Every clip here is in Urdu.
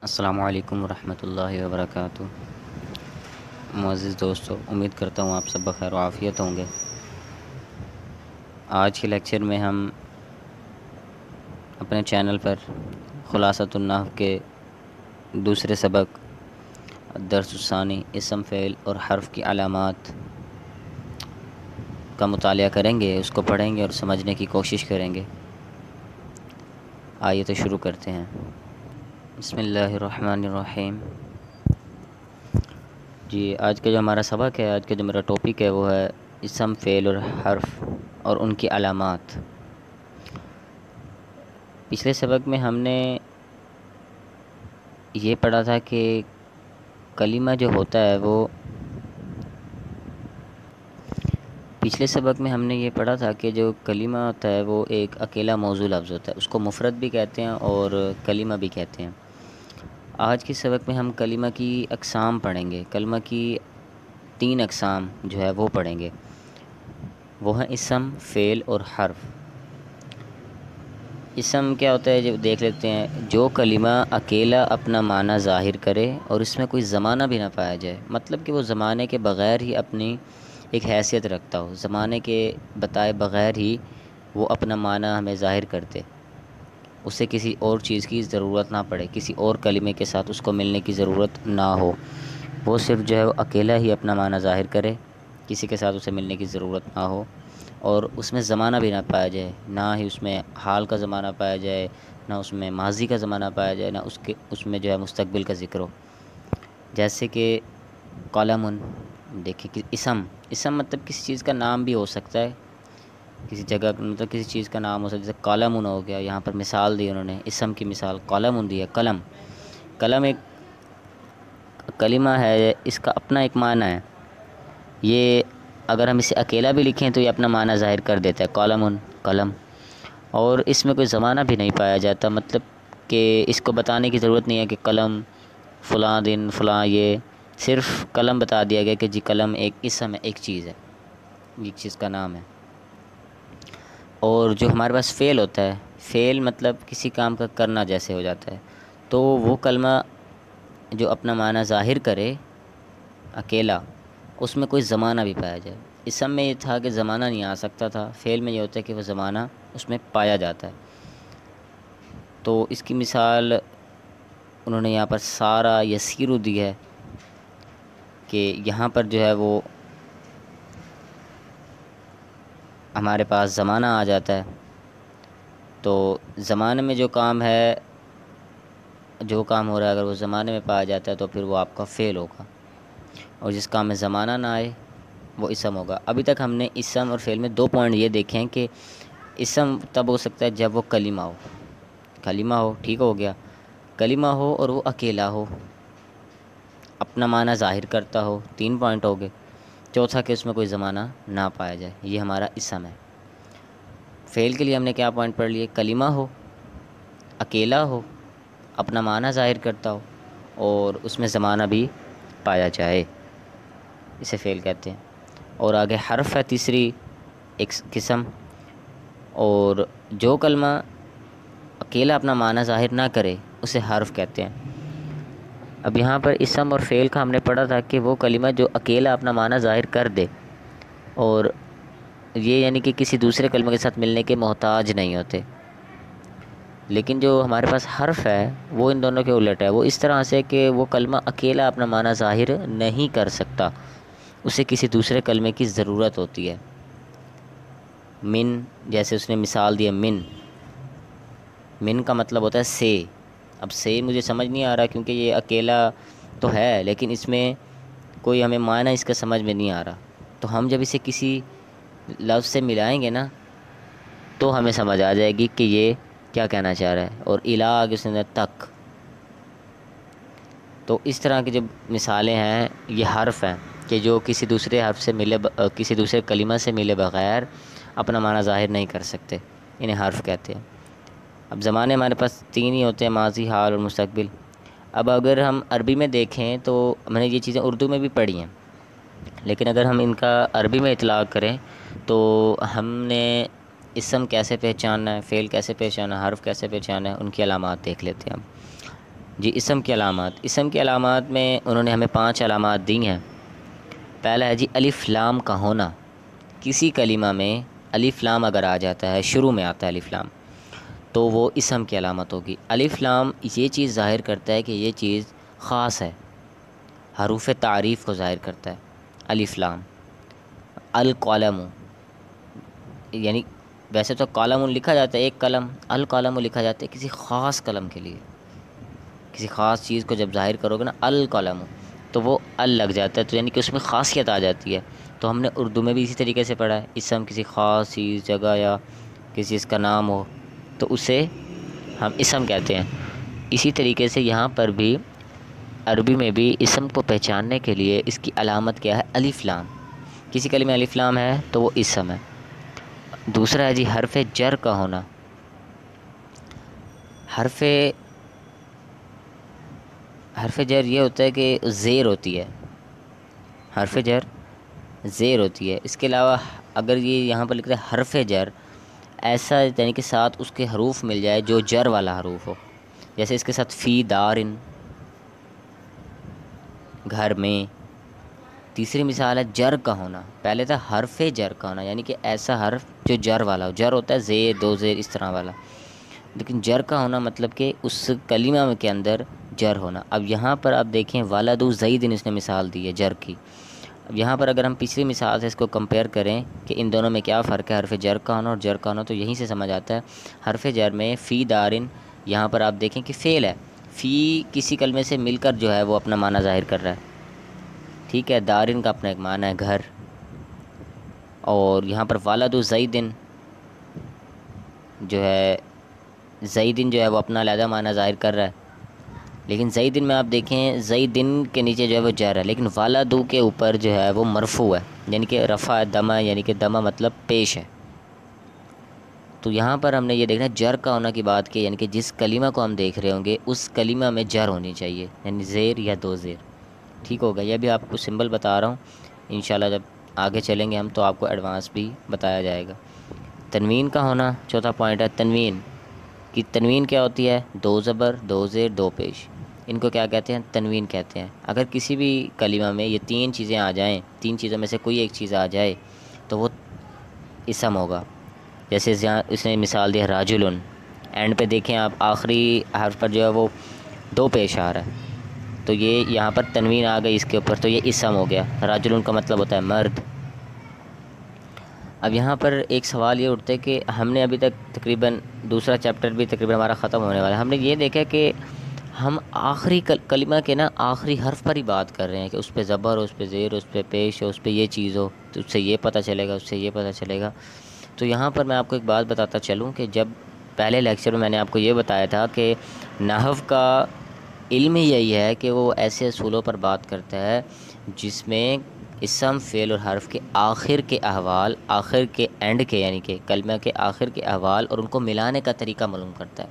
السلام علیکم ورحمۃ اللہ وبرکاتہ۔ معزز دوستو، امید کرتا ہوں آپ سب بخیر و عافیت ہوں گے۔ آج کے لیکچر میں ہم اپنے چینل پر خلاصۃ النحو کے دوسرے سبق درس الثانی اسم فعل اور حرف کی علامات کا مطالعہ کریں گے، اس کو پڑھیں گے اور سمجھنے کی کوشش کریں گے۔ آئیے تو شروع کرتے ہیں۔ بسم اللہ الرحمن الرحیم۔ جی، آج کا جو ہمارا سبق ہے، آج کا جو میرا ٹاپک ہے وہ ہے اسم فعل اور حرف اور ان کی علامات۔ پچھلے سبق میں ہم نے یہ پڑھا تھا کہ کلمہ جو ہوتا ہے وہ پچھلے سبق میں ہم نے یہ پڑھا تھا کہ جو کلمہ ہوتا ہے وہ ایک اکیلا موضوع لفظ ہوتا ہے، اس کو مفرد بھی کہتے ہیں اور کلمہ بھی کہتے ہیں۔ آج کے سبق میں ہم کلمہ کی اقسام پڑھیں گے۔ کلمہ کی 3 اقسام جو ہے وہ پڑھیں گے، وہ ہیں اسم، فعل اور حرف۔ اسم کیا ہوتا ہے جو دیکھ لیتے ہیں، جو کلمہ اکیلا اپنا معنی ظاہر کرے اور اس میں کوئی زمانہ بھی نہ پایا جائے، مطلب کہ وہ زمانے کے بغیر ہی اپنی ایک حیثیت رکھتا ہو، زمانے کے بتائے بغیر ہی وہ اپنا معنی ہمیں ظاہر کرتے، اسے کسی اور چیز کی ضرورت نہ پڑے، کسی اور کلمے کے ساتھ اس کو ملنے کی ضرورت نہ ہو، وہ صرف جو ہے وہ اکیلا ہی اپنا معنی ظاہر کرے، کسی کے ساتھ اسے ملنے کی ضرورت نہ ہو، اور اس میں زمانہ بھی نہ پایا جائے، نہ ہی اس میں حال کا زمانہ پایا جائے، نہ اس میں ماضی کا زمانہ پایا جائے، نہ اس میں جو ہے مستقبل کا ذکر ہو۔ جیسے کہ قلم، دیکھیں کہ اسم مطلب کسی چیز کا نام بھی ہو سکتا ہے، کسی جگہ مطلب کسی چیز کا نام ہو سکتا ہے، جیسے قلم ہو گیا، یہاں پر مثال دی انہوں نے، اسم کی مثال قلم دی ہے۔ قلم ایک کلمہ ہے، اس کا اپنا ایک معنی ہے، یہ اگر ہم اسے اکیلا بھی لکھیں تو یہ اپنا معنی ظاہر کر دیتا ہے، قلم، اور اس میں کوئی زمانہ بھی نہیں پایا جاتا، مطلب کہ اس کو بتانے کی ضرورت نہیں ہے کہ قلم فلاں دن فلاں، یہ صرف قلم بتا دیا گیا کہ جی قلم ایک اسم ہے، ایک چیز ہے، ایک چیز کا نام ہے۔ اور جو ہمارے پاس فعل ہوتا ہے، فعل مطلب کسی کام کا کرنا جیسے ہو جاتا ہے، تو وہ کلمہ جو اپنا معنی ظاہر کرے اکیلا، اس میں کوئی زمانہ بھی پایا جائے۔ اسم میں یہ تھا کہ زمانہ نہیں آ سکتا تھا، فعل میں یہ ہوتا ہے کہ وہ زمانہ اس میں پایا جاتا ہے۔ تو اس کی مثال انہوں نے یہاں پر سارا یسیرو دی ہے کہ یہاں پر جو ہے وہ ہمارے پاس زمانہ آ جاتا ہے، تو زمانے میں جو کام ہے، جو کام ہو رہا ہے، اگر وہ زمانے میں پایا جاتا ہے تو پھر وہ آپ کا فعل ہوگا، اور جس کام میں زمانہ نہ آئے وہ اسم ہوگا۔ ابھی تک ہم نے اسم اور فعل میں 2 پوائنٹ یہ دیکھے ہیں کہ اسم تب ہو سکتا ہے جب وہ کلمہ ہو، ٹھیک ہو گیا، کلمہ ہو اور وہ اکیلا ہو، اپنا معنی ظاہر کرتا ہو، 3 پوائنٹ ہو گئے۔ چوتھا کہ اس میں کوئی زمانہ نہ پایا جائے، یہ ہمارا اسم ہے۔ فعل کے لیے ہم نے کیا پوائنٹ پڑھ لیے؟ کلمہ ہو، اکیلا ہو، اپنا معنی ظاہر کرتا ہو، اور اس میں زمانہ بھی پایا جائے، اسے فعل کہتے ہیں۔ اور آگے حرف ہے تیسری ایک قسم، اور جو کلمہ اکیلا اپنا معنی ظاہر نہ کرے اسے حرف کہتے ہیں۔ اب یہاں پر اسم اور فعل کا ہم نے پڑھا تھا کہ وہ کلمہ جو اکیلا اپنا معنی ظاہر کر دے، اور یہ یعنی کہ کسی دوسرے کلمہ کے ساتھ ملنے کے محتاج نہیں ہوتے۔ لیکن جو ہمارے پاس حرف ہے وہ ان دونوں کے الٹ ہے، وہ اس طرح سے کہ وہ کلمہ اکیلا اپنا معنی ظاہر نہیں کر سکتا، اسے کسی دوسرے کلمے کی ضرورت ہوتی ہے۔ من، جیسے اس نے مثال دی ہے، من کا مطلب ہوتا ہے سے۔ اب سے مجھے سمجھ نہیں آ رہا کیونکہ یہ اکیلا تو ہے، لیکن اس میں کوئی ہمیں معنی اس کا سمجھ میں نہیں آ رہا، تو ہم جب اسے کسی لفظ سے ملائیں گے نا تو ہمیں سمجھ آ جائے گی کہ یہ کیا کہنا چاہ رہا ہے۔ اور الہ آگے اس نے تک، تو اس طرح کی جو مثالیں ہیں یہ حرف ہیں کہ جو کسی دوسرے حرف سے کسی دوسرے کلمہ سے ملے بغیر اپنا معنی ظاہر نہیں کر سکتے، انہیں حرف کہتے ہیں۔ اب زمانے ہمارے پاس 3 ہی ہوتے ہیں، ماضی، حال اور مستقبل۔ اب اگر ہم عربی میں دیکھیں تو میں نے یہ چیزیں اردو میں بھی پڑھی ہیں، لیکن اگر ہم ان کا عربی میں اطلاق کریں تو ہم نے اسم کیسے پہچاننا ہے، فعل کیسے پہچاننا ہے، حرف کیسے پہچاننا ہے، ان کی علامات دیکھ لیتے ہیں ہم۔ جی اسم کی علامات، اسم کی علامات میں انہوں نے ہمیں 5 علامات دی ہیں۔ پہلا ہے جی الف لام کا ہونا، کسی کلمہ میں الف لام اگر آ جاتا ہے، شروع میں آتا ہے الف لام، تو وہ اسم کی علامت ہوگی۔ الف لام یہ چیز ظاہر کرتا ہے کہ یہ چیز خاص ہے، حروف تعریف کو ظاہر کرتا ہے الف لام۔ القلم، یعنی ویسے تو قلم لکھا جاتا ہے ایک قلم، القلم لکھا جاتا ہے کسی خاص قلم کے لیے، کسی خاص چیز کو جب ظاہر کرو گے نا القلم، تو وہ ال لگ جاتا ہے، تو یعنی کہ اس میں خاصیت آ جاتی ہے۔ تو ہم نے اردو میں بھی اسی طریقے سے پڑھا ہے، اسم کسی خاص چیز، جگہ یا کسی چیز کا نام ہو تو اسے ہم اسم کہتے ہیں۔ اسی طریقے سے یہاں پر بھی عربی میں بھی اسم کو پہچاننے کے لیے اس کی علامت کیا ہے؟ الف لام۔ کسی کلمے میں الف لام ہے تو وہ اسم ہے۔ دوسرا ہے جی حرف جر کا ہونا۔ حرف جر یہ ہوتا ہے کہ زیر ہوتی ہے، حرف جر زیر ہوتی ہے۔ اس کے علاوہ اگر یہ یہاں پر لکھتا ہے حرف جر، ایسا یعنی کہ ساتھ اس کے حروف مل جائے جو جر والا حروف ہو، جیسے اس کے ساتھ فی دارن، گھر میں۔ تیسری مثال ہے جر کا ہونا، پہلے تھا حرف جر کا ہونا، یعنی کہ ایسا حرف جو جر والا ہو، جر ہوتا ہے زیر، دو زیر اس طرح والا، لیکن جر کا ہونا مطلب کہ اس کلمہ کے اندر جر ہونا۔ اب یہاں پر آپ دیکھیں ولد زیدن، اس نے مثال دی ہے جر کی۔ اب یہاں پر اگر ہم پچھلی مثال سے اس کو کمپیئر کریں کہ ان دونوں میں کیا فرق ہے، حرف جر کا ہونا اور جر کا ہونا، تو یہیں سے سمجھ آتا ہے۔ حرف جر میں فی دارن، یہاں پر آپ دیکھیں کہ فعل ہے، فی کسی کلمے سے مل کر جو ہے وہ اپنا معنی ظاہر کر رہا ہے، ٹھیک ہے، دارن کا اپنا ایک معنی ہے گھر۔ اور یہاں پر ولد زیدن جو ہے، زیدن جو ہے وہ اپنا علیحدہ معنی ظاہر کر رہا ہے، لیکن زیدن میں آپ دیکھیں زیدن کے نیچے جو ہے وہ جر ہے، لیکن ولدو کے اوپر جو ہے وہ مرفوع ہے، یعنی کہ رفع دمہ، یعنی کہ دمہ مطلب پیش ہے۔ تو یہاں پر ہم نے یہ دیکھنا جر کا ہونا کی بات کی، یعنی کہ جس کلمہ کو ہم دیکھ رہے ہوں گے اس کلمہ میں جر ہونی چاہیے، یعنی زیر یا دو زیر، ٹھیک ہوگا۔ یہ بھی آپ کو سمبل بتا رہا ہوں، انشاءاللہ جب آگے چلیں گے ہم تو آپ کو ایڈوانس بھی بتایا جائے گا۔ تنوین کا ہونا چوتھا پوائنٹ ہے۔ تنوین کی تنوین کیا ہوتی ہے؟ دو زبر، دو زیر، دو پیش، ان کو کیا کہتے ہیں؟ تنوین کہتے ہیں۔ اگر کسی بھی کلمہ میں یہ 3 چیزیں آ جائیں، 3 چیزوں میں سے کوئی ایک چیز آ جائے تو وہ اسم ہوگا۔ جیسے یہاں اس نے مثال دیا راجلن، اینڈ پہ دیکھیں آپ آخری حرف پر جو ہے وہ 2 پیش آ رہا ہے، تو یہ یہاں پر تنوین آ گئی اس کے اوپر، تو یہ اسم ہو گیا۔ راجلن کا مطلب ہوتا ہے مرد۔ اب یہاں پر ایک سوال یہ اٹھتا ہے کہ ہم نے ابھی تک تقریباً دوسرا چیپٹر بھی تقریباً ہمارا ختم ہونے والا ہے، ہم نے یہ دیکھا کہ ہم آخری کلمہ کے نا آخری حرف پر ہی بات کر رہے ہیں کہ اس پہ زبر ہو، اس پہ زیر ہو، اس پہ پیش ہو، اس پہ یہ چیز ہو، تو اس سے یہ پتہ چلے گا، اس سے یہ پتہ چلے گا۔ تو یہاں پر میں آپ کو ایک بات بتاتا چلوں کہ جب پہلے لیکچر میں نے آپ کو یہ بتایا تھا کہ نحو کا علم ہی یہی ہے کہ وہ ایسے اصولوں پر بات کرتا ہے جس میں اسم، فعل اور حرف کے آخر کے احوال، آخر کے اینڈ کے، یعنی کہ کلمہ کے آخر کے احوال اور ان کو ملانے کا طریقہ معلوم کرتا ہے۔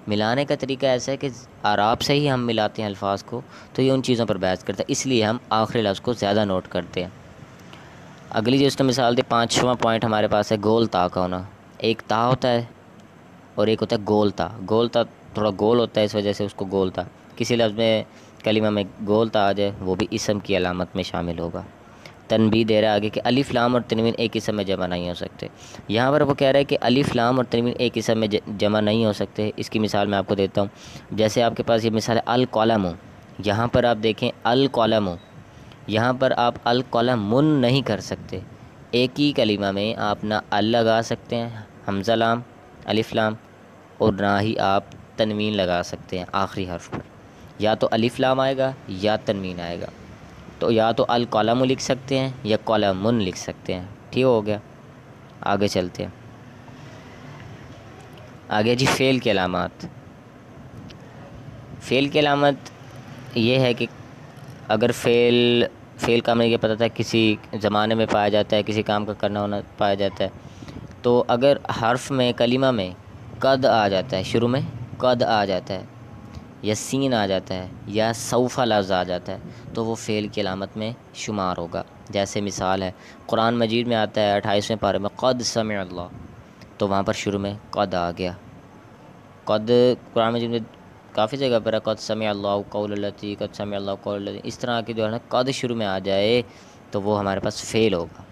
ملانے کا طریقہ ایسا ہے کہ اعراب سے ہی ہم ملاتے ہیں الفاظ کو، تو یہ ان چیزوں پر بحث کرتا ہے، اس لیے ہم آخری لفظ کو زیادہ نوٹ کرتے ہیں۔ اگلی جو اس نے مثال دی 5واں پوائنٹ ہمارے پاس ہے گول تا کا ہونا۔ ایک تا ہوتا ہے اور ایک ہوتا ہے گول تا۔ گول تا تھوڑا گول ہوتا ہے، اس وجہ سے اس کو گول تا، کسی لفظ میں کلمہ میں گول تا آ جائے وہ بھی اسم کی علامت میں شامل ہوگا۔ تنبیہ دے رہا ہے آگے کہ الف لام اور تنوین ایک اسم میں جمع نہیں ہو سکتے۔ یہاں پر وہ کہہ رہا ہے کہ الف لام اور تنوین ایک اسم میں جمع نہیں ہو سکتے۔ اس کی مثال میں آپ کو دیتا ہوں، جیسے آپ کے پاس یہ مثال ہے القلم، یہاں پر آپ دیکھیں القلم، یہاں پر آپ القلمن نہیں کر سکتے۔ ایک ہی کلمہ میں آپ نہ ال لگا سکتے ہیں حمزہ لام الف لام، اور نہ ہی آپ تنوین لگا سکتے ہیں آخری حرف پر، یا تو الف لام آئے گا یا تنوین آئے گا، تو یا تو القلم لکھ سکتے ہیں یا قلمن لکھ سکتے ہیں، ٹھیک ہو گیا۔ آگے چلتے ہیں، آگے جی فعل کی علامات۔ فعل کی علامت یہ ہے کہ اگر فعل کا ہمیں یہ پتہ تھا کسی زمانے میں پایا جاتا ہے، کسی کام کا کرنا ہونا پایا جاتا ہے، تو اگر حرف میں کلمہ میں قد آ جاتا ہے، شروع میں قد آ جاتا ہے یا سین آ جاتا ہے یا سوف لفظ آ جاتا ہے تو وہ فعل کی علامت میں شمار ہوگا۔ جیسے مثال ہے قرآن مجید میں آتا ہے 28ویں پارے میں قد سمع اللہ، تو وہاں پر شروع میں قد آ گیا۔ قد قرآن مجید میں کافی جگہ پر ہے قد سمع اللہ قول التی، قد سمع اللہ قول التی، اس طرح کی جو ہے نا قد شروع میں آ جائے تو وہ ہمارے پاس فعل ہوگا۔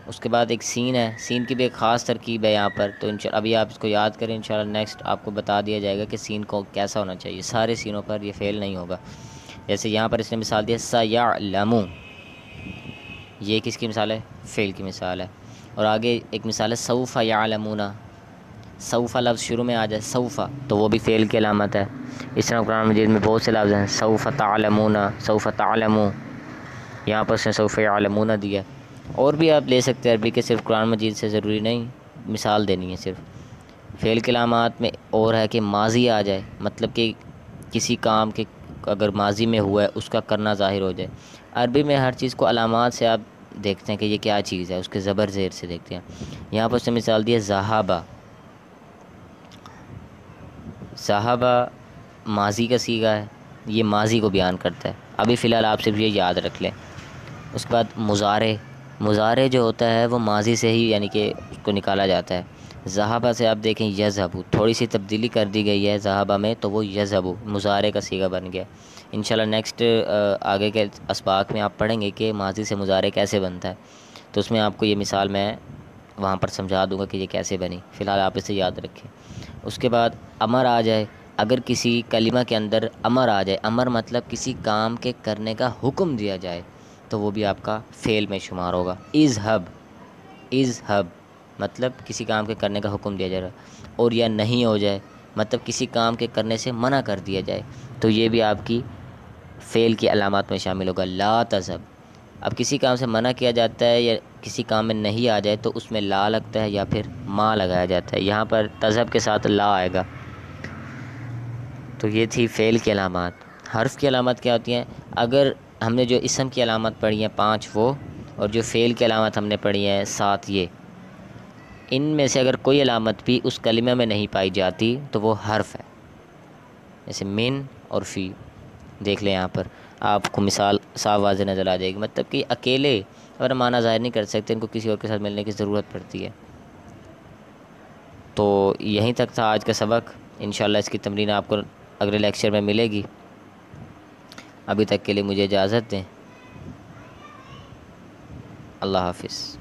اس کے بعد ایک سین ہے، سین کی بھی ایک خاص ترکیب ہے یہاں پر، تو ابھی آپ اس کو یاد کریں، انشاءاللہ نیکسٹ آپ کو بتا دیا جائے گا کہ سین کو کیسا ہونا چاہیے۔ سارے سینوں پر یہ فعل نہیں ہوگا۔ جیسے یہاں پر اس نے مثال دیا سَيَعْلَمُ، یہ کس کی مثال ہے؟ فعل کی مثال ہے۔ اور آگے ایک مثال ہے سَوْفَ يَعْلَمُونَ، سوفا لفظ شروع میں آ جائے سوفا تو وہ بھی فعل کی علامت ہے۔ اس طرح قرآن مجید میں بہت سے لفظ ہیں، سوف تعلمون، سوف تعلمون، یہاں پر اس نے سوف یعلمون دیا۔ اور بھی آپ لے سکتے ہیں عربی کے، صرف قرآن مجید سے ضروری نہیں مثال دینی ہے صرف۔ فعل کی علامات میں اور ہے کہ ماضی آ جائے، مطلب کہ کسی کام کے اگر ماضی میں ہوا ہے اس کا کرنا ظاہر ہو جائے۔ عربی میں ہر چیز کو علامات سے آپ دیکھتے ہیں کہ یہ کیا چیز ہے، اس کے زبر زیر سے دیکھتے ہیں۔ یہاں پر اس نے مثال دی ہے ذہابہ، صحابہ ماضی کا صیغہ ہے، یہ ماضی کو بیان کرتا ہے۔ ابھی فی الحال آپ صرف یہ یاد رکھ لیں۔ اس کے بعد مضارع جو ہوتا ہے وہ ماضی سے ہی یعنی کہ اس کو نکالا جاتا ہے۔ ذہابہ سے آپ دیکھیں یذہب، تھوڑی سی تبدیلی کر دی گئی ہے ذہابہ میں تو وہ یذہب مضارع کا صیغہ بن گیا۔ انشاءاللہ نیکسٹ آگے کے اسباق میں آپ پڑھیں گے کہ ماضی سے مضارع کیسے بنتا ہے، تو اس میں آپ کو یہ مثال میں وہاں پر سمجھا دوں گا کہ یہ کیسے بنی۔ فی الحال آپ اسے یاد رکھیں۔ اس کے بعد امر آ جائے، اگر کسی کلمہ کے اندر امر آ جائے، امر مطلب کسی کام کے کرنے کا حکم دیا جائے تو وہ بھی آپ کا فعل میں شمار ہوگا۔ اذهب مطلب کسی کام کے کرنے کا حکم دیا جائے گا، اور یا نہیں ہو جائے مطلب کسی کام کے کرنے سے منع کر دیا جائے تو یہ بھی آپ کی فعل کی علامات میں شامل ہوگا۔ لا تذهب، اب کسی کام سے منع کیا جاتا ہے یا کسی کام میں نہیں آ جائے تو اس میں لا لگتا ہے یا پھر ما لگایا جاتا ہے، یہاں پر تذهب کے ساتھ لا آئے گا۔ تو یہ تھی فعل کی علامات۔ حرف کی علامات کیا ہوتی ہیں؟ اگر ہم نے جو اسم کی علامات پڑھی ہیں 5 وہ، اور جو فعل کی علامات ہم نے پڑھی ہیں 7 یہ، ان میں سے اگر کوئی علامت بھی اس کلمہ میں نہیں پائی جاتی تو وہ حرف ہے، جیسے من اور فی۔ دیکھ لیں یہاں پر آپ کو مثال صاف واضح نظر آ جائے گی، مطلب کہ اکیلے اگر معنی ظاہر نہیں کر سکتے، ان کو کسی اور کے ساتھ ملنے کی ضرورت پڑتی ہے۔ تو یہیں تک تھا آج کا سبق، انشاءاللہ اس کی تمرین آپ کو اگلے لیکچر میں ملے گی۔ ابھی تک کے لیے مجھے اجازت دیں، اللہ حافظ۔